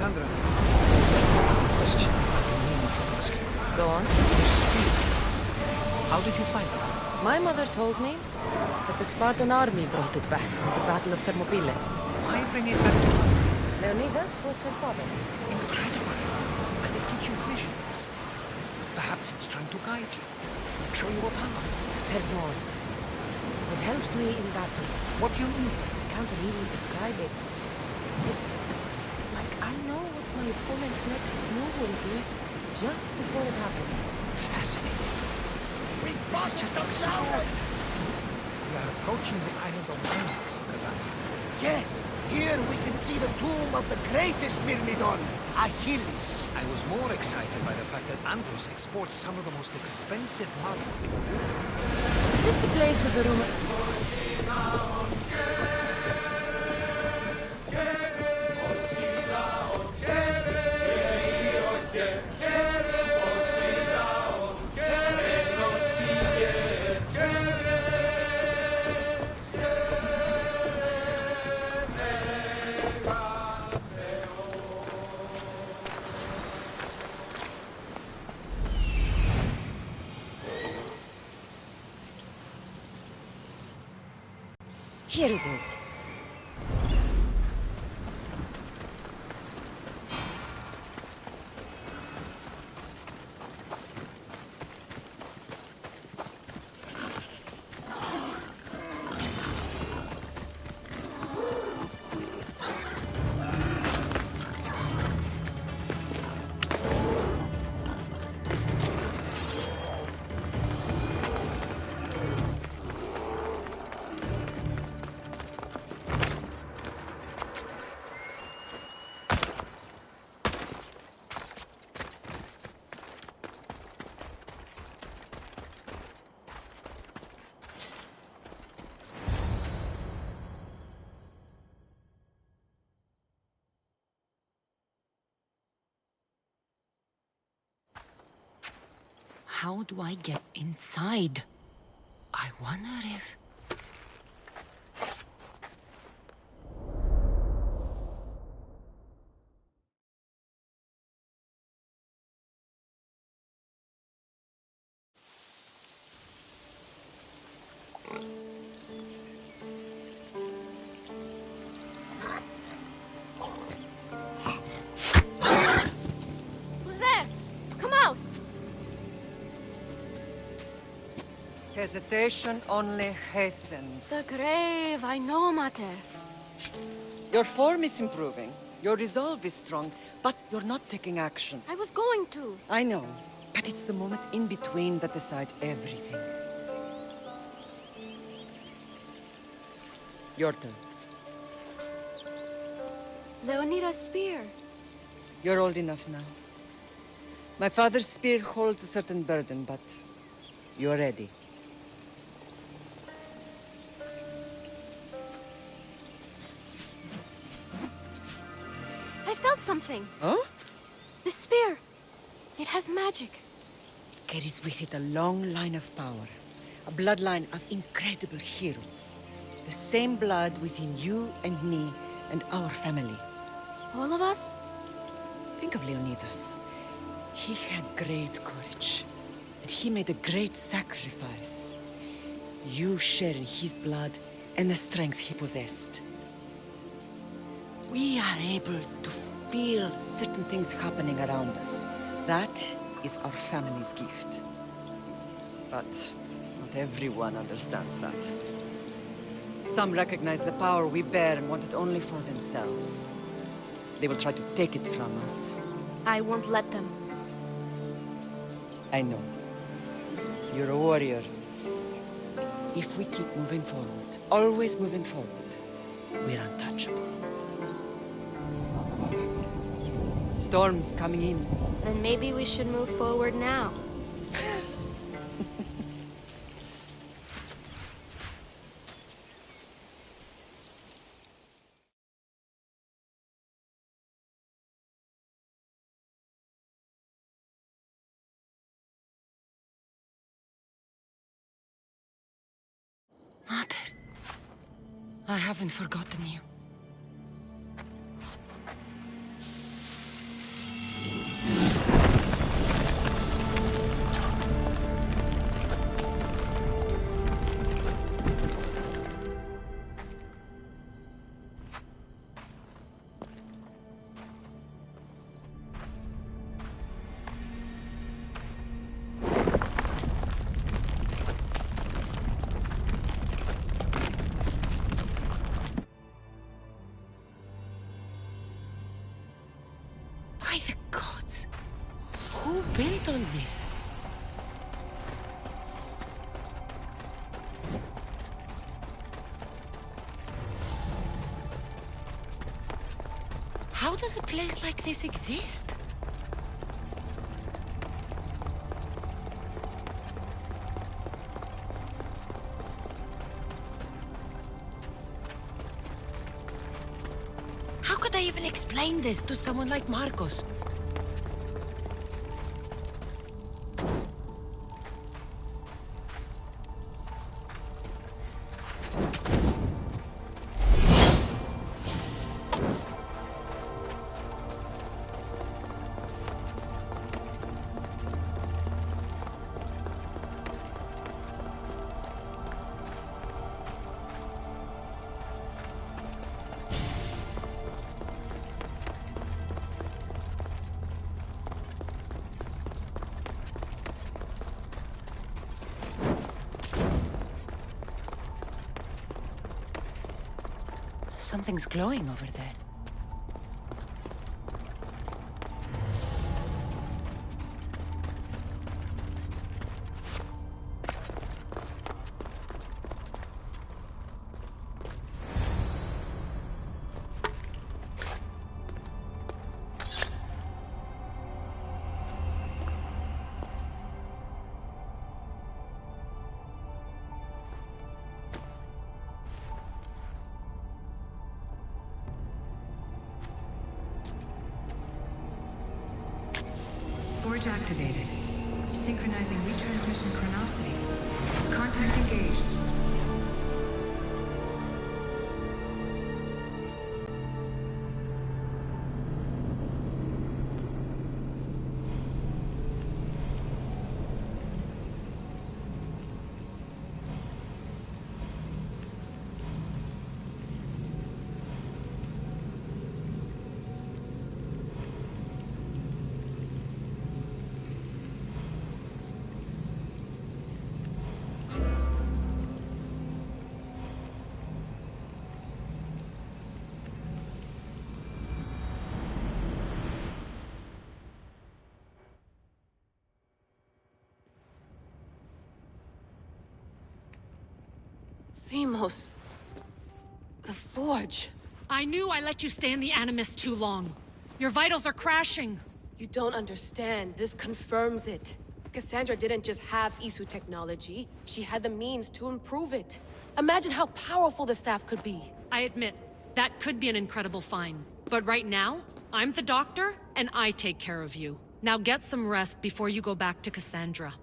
Sandra, there's a question I need to ask you. Go on. The spear. How did you find it? My mother told me that the Spartan army brought it back from the Battle of Thermopylae. Why bring it back to life? Leonidas was her father. Incredible. And it gives you visions. Perhaps it's trying to guide you. Show you a path. There's more. It helps me in battle. What do you mean? I can't really describe it. It's like I know what my opponent's next move will be just before it happens. Fascinating. This is just extraordinary. We are approaching the island of Wonders, Kazan. Yes, here we can see the tomb of the greatest Myrmidon, Achilles. I was more excited by the fact that Andros exports some of the most expensive marble in the world. Is this the place with the rumor? Here it is. How do I get inside? I wonder if... Who's there? Come out! Hesitation only hastens. The grave, I know, Mater. Your form is improving. Your resolve is strong, but you're not taking action. I was going to. I know, but it's the moments in between that decide everything. Your turn. Leonidas' spear. You're old enough now. My father's spear holds a certain burden, but you're ready. I felt something. Huh? The spear. It has magic. Carries with it a long line of power. A bloodline of incredible heroes. The same blood within you and me and our family. All of us? Think of Leonidas. He had great courage. And he made a great sacrifice. You share in his blood and the strength he possessed. We are able to feel certain things happening around us. That is our family's gift. But not everyone understands that. Some recognize the power we bear and want it only for themselves. They will try to take it from us. I won't let them. I know. You're a warrior. If we keep moving forward, always moving forward, we're untouchable. Storm's coming in. Then maybe we should move forward now. Mother, I haven't forgotten you. By the gods! Who built all this? How does a place like this exist? How could I even explain this to someone like Marcos? Something's glowing over there. Forge activated. Synchronizing retransmission chronicity. Contact engaged. Themos. The Forge. I knew I let you stay in the Animus too long. Your vitals are crashing. You don't understand. This confirms it. Cassandra didn't just have Isu technology. She had the means to improve it. Imagine how powerful the staff could be. I admit, that could be an incredible find. But right now, I'm the doctor, and I take care of you. Now get some rest before you go back to Cassandra.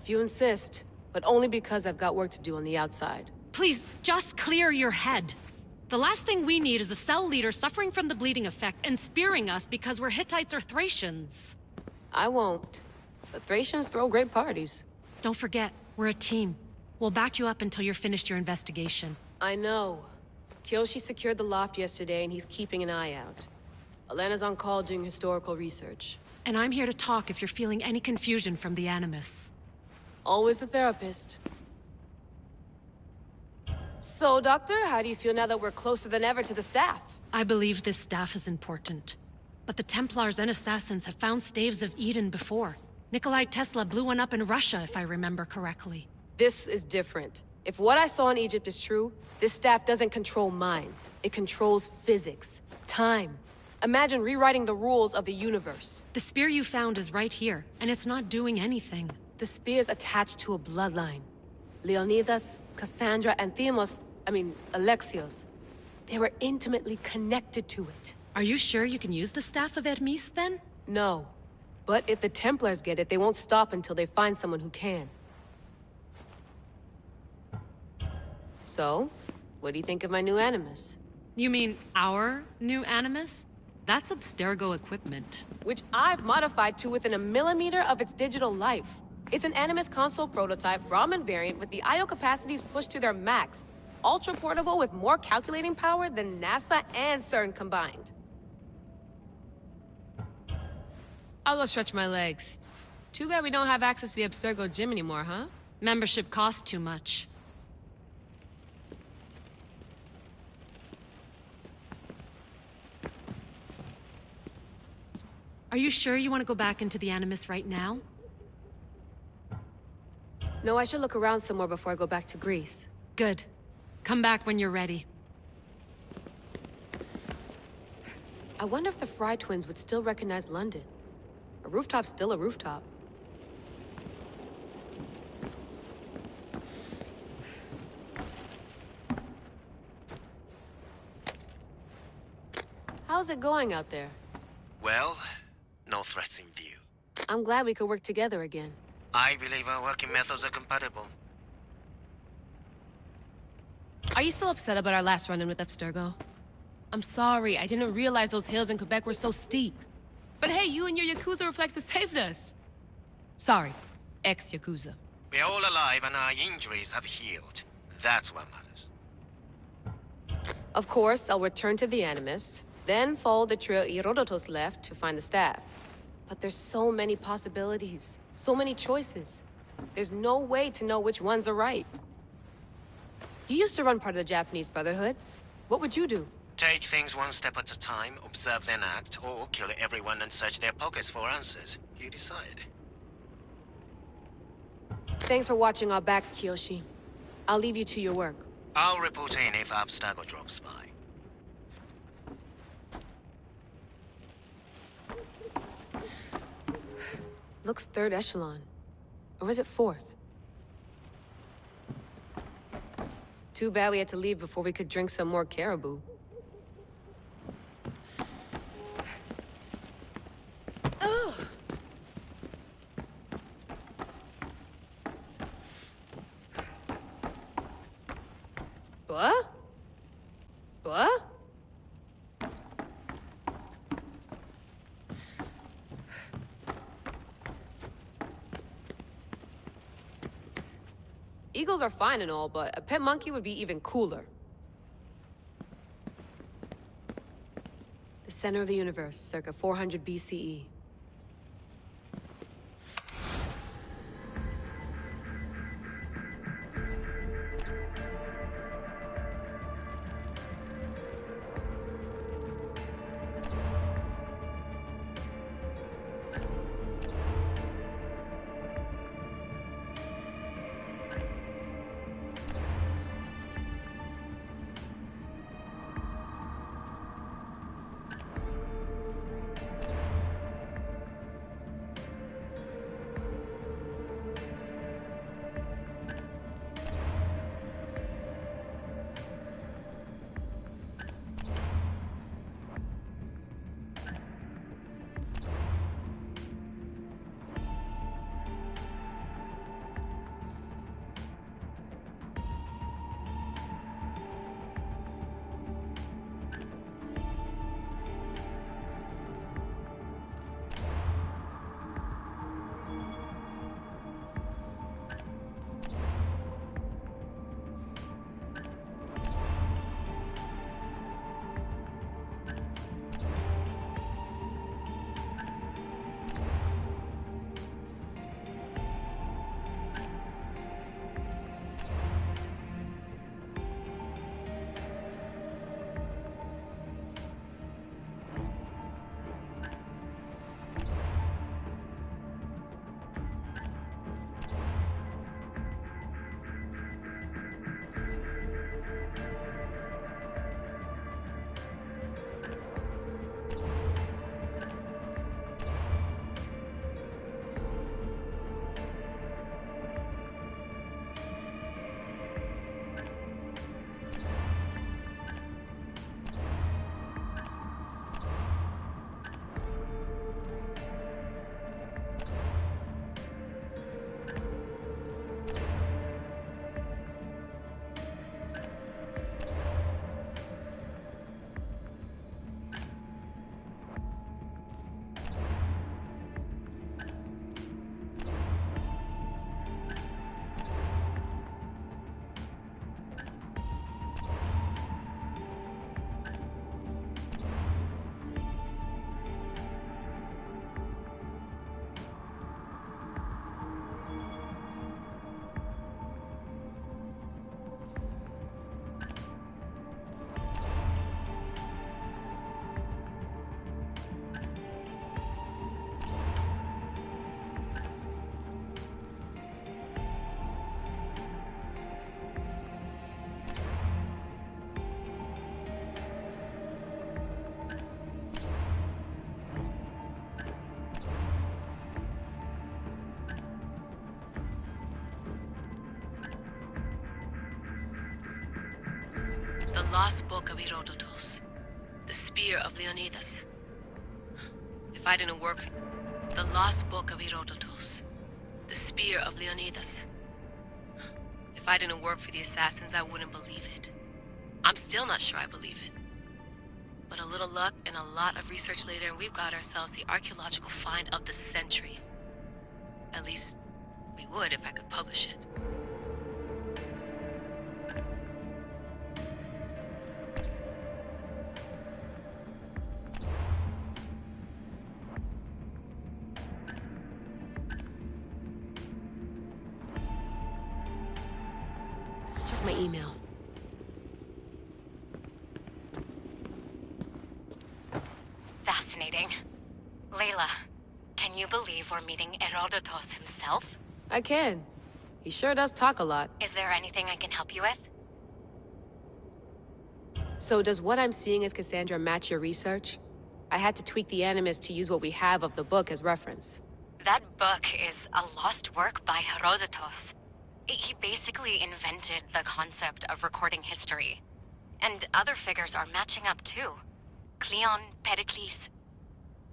If you insist, but only because I've got work to do on the outside. Please, just clear your head. The last thing we need is a cell leader suffering from the bleeding effect and spearing us because we're Hittites or Thracians. I won't. The Thracians throw great parties. Don't forget, we're a team. We'll back you up until you're finished your investigation. I know. Kyoshi secured the loft yesterday and he's keeping an eye out. Elena's on call doing historical research. And I'm here to talk if you're feeling any confusion from the Animus. Always the therapist. So, Doctor, how do you feel now that we're closer than ever to the staff? I believe this staff is important. But the Templars and Assassins have found staves of Eden before. Nikolai Tesla blew one up in Russia, if I remember correctly. This is different. If what I saw in Egypt is true, this staff doesn't control minds. It controls physics, time. Imagine rewriting the rules of the universe. The spear you found is right here, and it's not doing anything. The spear's attached to a bloodline. Leonidas, Cassandra, and Alexios. They were intimately connected to it. Are you sure you can use the Staff of Hermes, then? No. But if the Templars get it, they won't stop until they find someone who can. So, what do you think of my new Animus? You mean our new Animus? That's Abstergo equipment. Which I've modified to within a millimeter of its digital life. It's an Animus console prototype Raman variant with the I/O capacities pushed to their max. Ultra portable with more calculating power than NASA and CERN combined. I'll go stretch my legs. Too bad we don't have access to the Abstergo gym anymore, huh? Membership costs too much. Are you sure you want to go back into the Animus right now? No, I should look around some more before I go back to Greece. Good. Come back when you're ready. I wonder if the Fry twins would still recognize London. A rooftop's still a rooftop. How's it going out there? Well, no threats in view. I'm glad we could work together again. I believe our working methods are compatible. Are you still upset about our last run-in with Abstergo? I'm sorry, I didn't realize those hills in Quebec were so steep. But hey, you and your Yakuza reflexes saved us. Sorry, ex-Yakuza. We're all alive and our injuries have healed. That's what matters. Of course, I'll return to the Animus, then follow the trail Herodotus left to find the staff. But there's so many possibilities, so many choices. There's no way to know which ones are right. You used to run part of the Japanese Brotherhood. What would you do? Take things one step at a time, observe then act, or kill everyone and search their pockets for answers. You decide. Thanks for watching our backs, Kiyoshi. I'll leave you to your work. I'll report in if Abstergo drops by. Looks third echelon. Or is it fourth? Too bad we had to leave before we could drink some more caribou. What? What? Eagles are fine and all, but a pet monkey would be even cooler. The center of the universe, circa 400 BCE. lost book of Herodotus. The spear of Leonidas. If I didn't work... The lost book of Herodotus. The spear of Leonidas. If I didn't work for the assassins, I wouldn't believe it. I'm still not sure I believe it. But a little luck and a lot of research later, and we've got ourselves the archaeological find of the century. At least, we would if I could publish it. Check my email. Fascinating. Layla, can you believe we're meeting Herodotus himself? I can. He sure does talk a lot. Is there anything I can help you with? So does what I'm seeing as Cassandra match your research? I had to tweak the animus to use what we have of the book as reference. That book is a lost work by Herodotus. He basically invented the concept of recording history. And other figures are matching up too. Cleon, Pericles.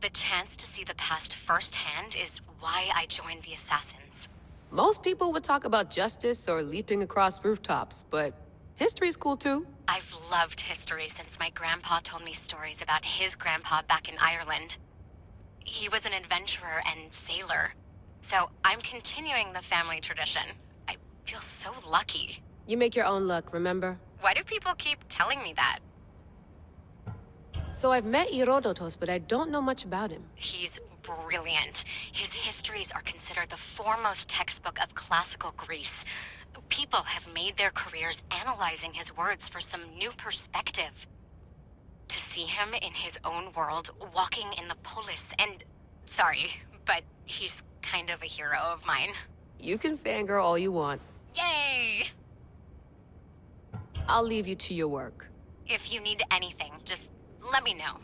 The chance to see the past firsthand is why I joined the Assassins. Most people would talk about justice or leaping across rooftops, but history's cool too. I've loved history since my grandpa told me stories about his grandpa back in Ireland. He was an adventurer and sailor. So I'm continuing the family tradition. I feel so lucky. You make your own luck, remember? Why do people keep telling me that? So I've met Herodotus, but I don't know much about him. He's brilliant. His histories are considered the foremost textbook of classical Greece. People have made their careers analyzing his words for some new perspective. To see him in his own world, walking in the polis, and... Sorry, but he's kind of a hero of mine. You can fangirl all you want. Yay! I'll leave you to your work. If you need anything, just let me know.